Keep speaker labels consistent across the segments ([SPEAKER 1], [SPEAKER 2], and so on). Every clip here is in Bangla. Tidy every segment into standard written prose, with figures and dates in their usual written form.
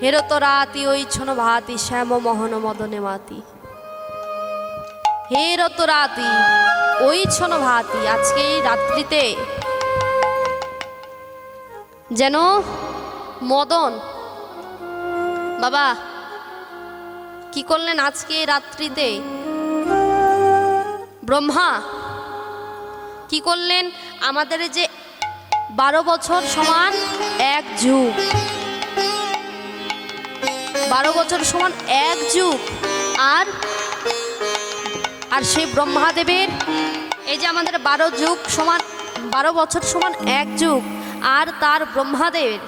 [SPEAKER 1] হেরত রাতি ওই ছোন ভাতি শ্যাম মোহন মদনে মাতি। হেরত রাতি ওই ছোন ভাতি, আজকে এই রাত্রিতে যেন মদন বাবা কি করলেন আজকে এই রাত্রিতে? ব্রহ্মা কি করলেন? আমাদের যে 12 বছর সমান 1 যুগ, 12 বছর সমান 1 যুগ, আর সেই ব্রহ্মাদেবের এই যে আমাদের 12 যুগ সমান 12 বছর সমান 1 যুগ, আর তার ব্রহ্মাদেবের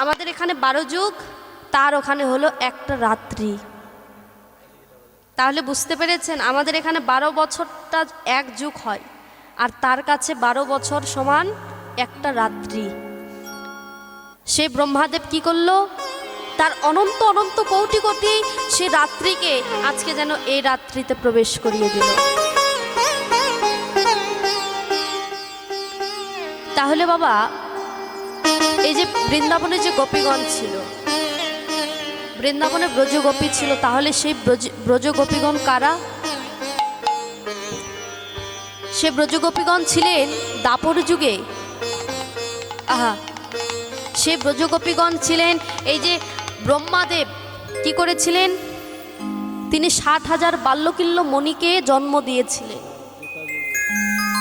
[SPEAKER 1] আমাদের এখানে 12 যুগ, তার ওখানে হলো একটা রাত্রি। তাহলে বুঝতে পেরেছেন আমাদের এখানে 12 বছরটা 1 যুগ হয়, আর তার কাছে 12 বছর সমান একটা রাত্রি। সে ব্রহ্মাদেব কি করলো? তার অনন্ত অনন্ত কোটি কোটি সে রাত্রিকে আজকে যেন এই রাত্রিতে প্রবেশ করিয়ে দিল। তাহলে বাবা এই যে বৃন্দাবনে যে গোপীগণ ছিল, বৃন্দাবনে ব্রজগোপী ছিল, তাহলে সেই ব্রজগোপীগণ কারা? সে ব্রজগোপীগণ ছিলেন দাপর যুগে। সে ব্রজগোপীগণ ছিলেন এই যে ব্রহ্মাদেব কি করেছিলেন? তিনি 60,000 বাল্যকিল্য মণিকে জন্ম দিয়েছিলেন।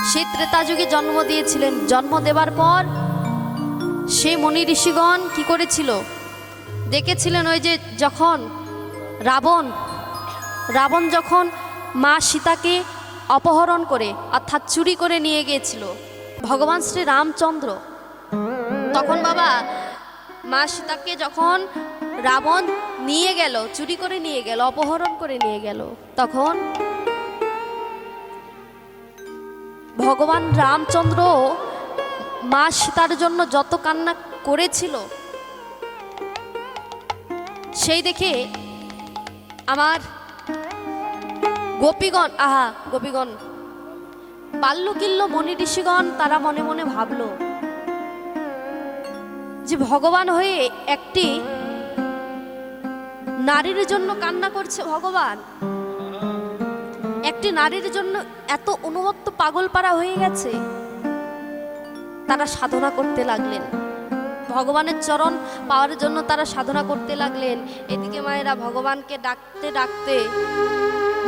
[SPEAKER 1] সে ত্রেতা যুগে জন্ম দিয়েছিলেন। জন্ম দেবার পর সেই মণি ঋষিগণ কি করেছিল? দেখেছিলেন ওই যে যখন রাবণ যখন মা সীতাকে অপহরণ করে অর্থাৎ চুরি করে নিয়ে গিয়েছিল ভগবান শ্রী রামচন্দ্র, তখন বাবা মা সীতাকে যখন রাবণ নিয়ে গেল, চুরি করে নিয়ে গেল, অপহরণ করে নিয়ে গেল, তখন ভগবান রামচন্দ্র মা সীতার জন্য যত কান্না করেছিল সেই দেখে আমার গোপীগণ বাল্যকিল্য মণি ঋষিগণ তারা মনে মনে ভাবলো যে ভগবান হয়ে একটি নারীর জন্য কান্না করছে। ভগবান একটি নারীর জন্য এত অনুমত্ত পাগলপাড়া হয়ে গেছে। তারা সাধনা করতে লাগলেন, ভগবানের চরণ পাওয়ার জন্য তারা সাধনা করতে লাগলেন। এদিকে মায়েরা ভগবানকে ডাকতে ডাকতে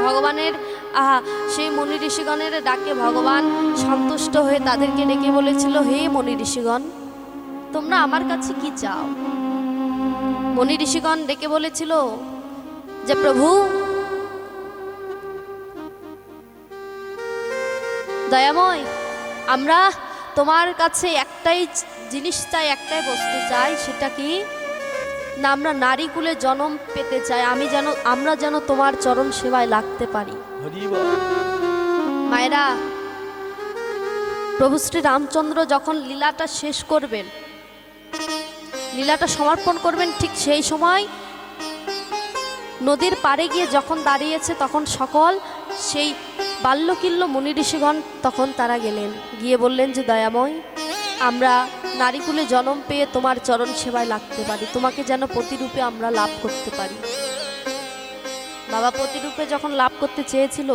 [SPEAKER 1] ভগবানের সেই মণি ঋষিগণের ডাকে ভগবান সন্তুষ্ট হয়ে তাদেরকে ডেকে বলেছিল, হে মণি ঋষিগণ, তোমরা আমার কাছে কি চাও? মণি ঋষিগণ ডেকে বলেছিল যে প্রভু দয়াময়, আমরা তোমার কাছে একটাই জিনিস চাই, একটাই বস্তু চাই। সেটা কি না, আমরা নারী কুলে জন্ম পেতে চাই। আমরা যেন তোমার চরণ সেবায় লাগতে পারি। মায়েরা, প্রভু শ্রী রামচন্দ্র যখন লীলাটা শেষ করবেন, লীলাটা সমর্পণ করবেন, ঠিক সেই সময় নদীর পাড়ে গিয়ে যখন দাঁড়িয়েছে, তখন সকল সেই বাল্যকিল্য মুনি ঋষিগণ তখন তারা গেলেন, গিয়ে বললেন যে দয়াময়, আমরা নারীকুলে জন্ম পেয়ে তোমার চরণ সেবায় লাগতে পারি, তোমাকে যেন প্রতিরূপে আমরা লাভ করতে পারি। বাবা প্রতিরূপে যখন লাভ করতে চেয়েছিল,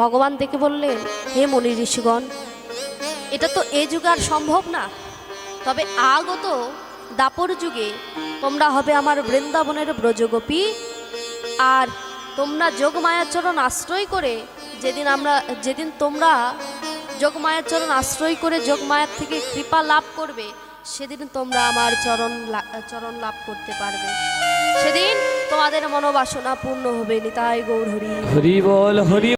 [SPEAKER 1] ভগবান দেখে বললেন, হে মুনি ঋষিগণ, এটা তো এ যুগে আর সম্ভব না, তবে আগত দাপর যুগে তোমরা হবে আমার বৃন্দাবনের ব্রজগোপী। আর তোমরা যোগমায়াচরণ আশ্রয় করে যেদিন তোমরা যোগমায়াচরণ আশ্রয় করে যোগমায়ার থেকে কৃপা লাভ করবে, সেদিন তোমরা আমার চরণ লাভ করতে পারবে। সেদিন তোমাদের মনোবাসনা পূর্ণ হবে। নিতাই গৌর হরি হরি বল হরি।